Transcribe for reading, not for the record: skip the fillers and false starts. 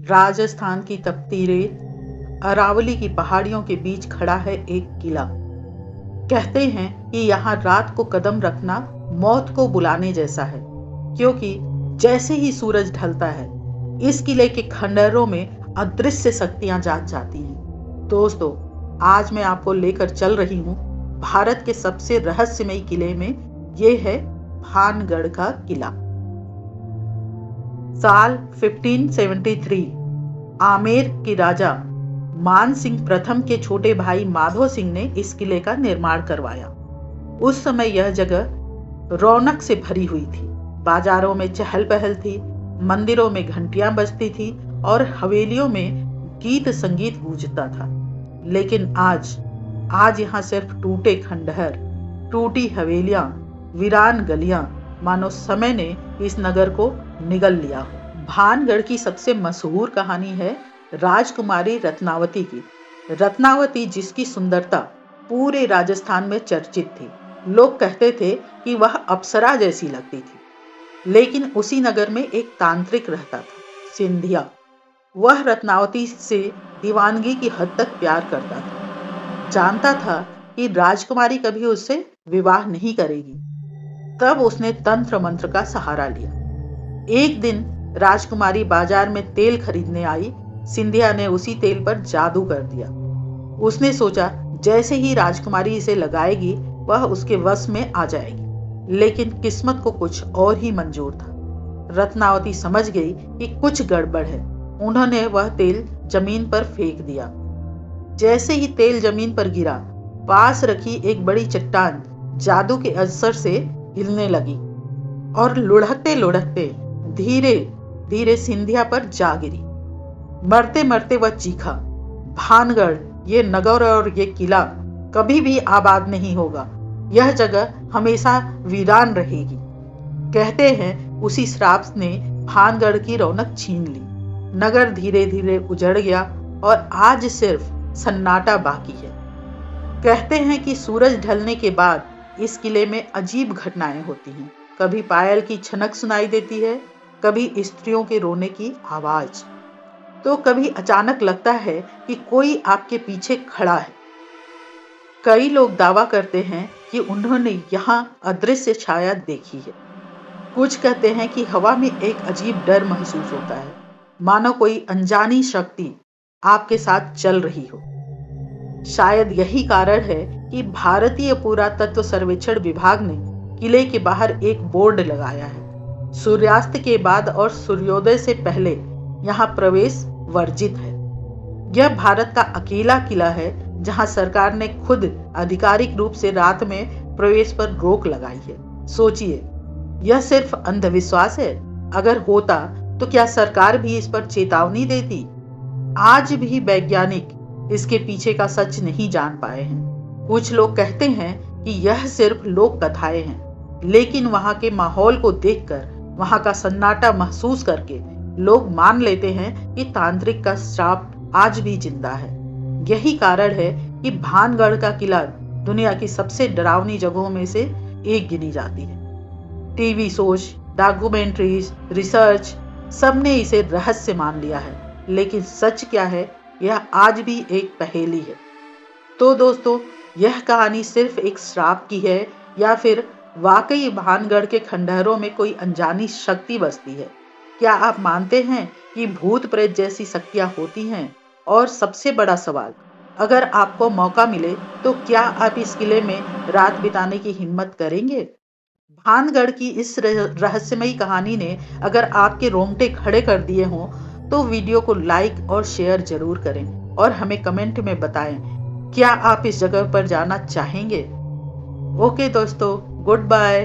राजस्थान की तपती रेत, अरावली की पहाड़ियों के बीच खड़ा है एक किला। कहते हैं कि यहाँ रात को कदम रखना मौत को बुलाने जैसा है, क्योंकि जैसे ही सूरज ढलता है इस किले के खंडहरों में अदृश्य शक्तियां जाग जाती हैं। दोस्तों, आज मैं आपको लेकर चल रही हूँ भारत के सबसे रहस्यमयी किले में। ये है भानगढ़ का किला। साल 1573 आमेर के राजा मान सिंह प्रथम के छोटे भाई माधो सिंह ने इस किले का निर्माण करवाया। उस समय यह जगह रौनक से भरी हुई थी। बाजारों में चहल पहल थी, मंदिरों में घंटियां बजती थी और हवेलियों में गीत संगीत गूंजता था। लेकिन आज यहाँ सिर्फ टूटे खंडहर, टूटी हवेलियां, वीरान गलियां, मानो समय ने इस नगर को निगल लिया हो। भानगढ़ की सबसे मशहूर कहानी है राजकुमारी रत्नावती की। रत्नावती जिसकी सुंदरता पूरे राजस्थान में चर्चित थी। लोग कहते थे कि वह अप्सरा जैसी लगती थी। लेकिन उसी नगर में एक तांत्रिक रहता था, सिंधिया। वह रत्नावती से दीवानगी की हद तक प्यार करता था। जानता था कि राजकुमारी कभी उससे विवाह नहीं करेगी। तब उसने तंत्र मंत्र का सहारा लिया। एक दिन राजकुमारी बाजार में तेल खरीदने आई। सिंधिया ने उसी तेल पर जादू कर दिया। उसने सोचा जैसे ही राजकुमारी इसे लगाएगी वह उसके वश में आ जाएगी। लेकिन किस्मत को कुछ और ही मंजूर था। रत्नावती समझ गई कि कुछ गड़बड़ है। उन्होंने वह तेल जमीन पर फेंक दिया। जैसे ही तेल जमीन पर गिरा, पास रखी एक बड़ी चट्टान जादू के असर से हिलने लगी और लुढ़कते लुढ़कते धीरे धीरे सिंधिया पर जा गिरी। मरते मरते वह चीखा, भानगढ़, ये नगर और ये किला कभी भी आबाद नहीं होगा। यह जगह हमेशा वीरान रहेगी। कहते हैं उसी श्राप ने भानगढ़ की रौनक छीन ली। नगर धीरे धीरे उजड़ गया और आज सिर्फ सन्नाटा बाकी है। कहते हैं कि सूरज ढलने के बाद इस किले में अजीब घटनाएं होती हैं। कभी पायल की छनक सुनाई देती है, कभी स्त्रियों के रोने की आवाज, तो कभी अचानक लगता है कि कोई आपके पीछे खड़ा है। कई लोग दावा करते हैं कि उन्होंने यहाँ अदृश्य छाया देखी है। कुछ कहते हैं कि हवा में एक अजीब डर महसूस होता है, मानो कोई अनजानी शक्ति आपके साथ चल रही हो। शायद यही कारण है कि भारतीय पुरातत्व सर्वेक्षण विभाग ने किले के बाहर एक बोर्ड लगाया है। सूर्यास्त के बाद और सूर्योदय से पहले यहाँ प्रवेश वर्जित है। यह भारत का अकेला किला है जहां सरकार ने खुद आधिकारिक रूप से रात में प्रवेश पर रोक लगाई है। सोचिए, यह सिर्फ अंधविश्वास है। अगर होता तो क्या सरकार भी इस पर चेतावनी देती? आज भी वैज्ञानिक इसके पीछे का सच नहीं जान पाए हैं। कुछ लोग कहते हैं कि यह सिर्फ लोक कथाएं हैं, लेकिन वहां के माहौल को देखकर, वहां का सन्नाटा महसूस करके लोग मान लेते हैं कि तांत्रिक का श्राप आज भी जिंदा है। यही कारण है कि भानगढ़ का किला दुनिया की सबसे डरावनी जगहों में से एक गिनी जाती है। टीवी शोज, डॉक्यूमेंट्रीज, रिसर्च, सबने इसे रहस्य मान लिया है। लेकिन सच क्या है, यह आज भी एक पहेली है। तो दोस्तों, यह कहानी सिर्फ एक श्राप की है या फिर वाकई भानगढ़ के खंडहरों में कोई अनजानी शक्ति बसती है? क्या आप मानते हैं कि भूत प्रेत जैसी शक्तियां होती हैं? और सबसे बड़ा सवाल, अगर आपको मौका मिले तो क्या आप इस किले में रात बिताने की हिम्मत करेंगे? भानगढ़ की इस रहस्यमयी कहानी ने अगर आपके रोंगटे खड़े कर दिए हों तो वीडियो को लाइक और शेयर जरूर करें और हमें कमेंट में बताएं, क्या आप इस जगह पर जाना चाहेंगे? ओके दोस्तों, गुड बाय।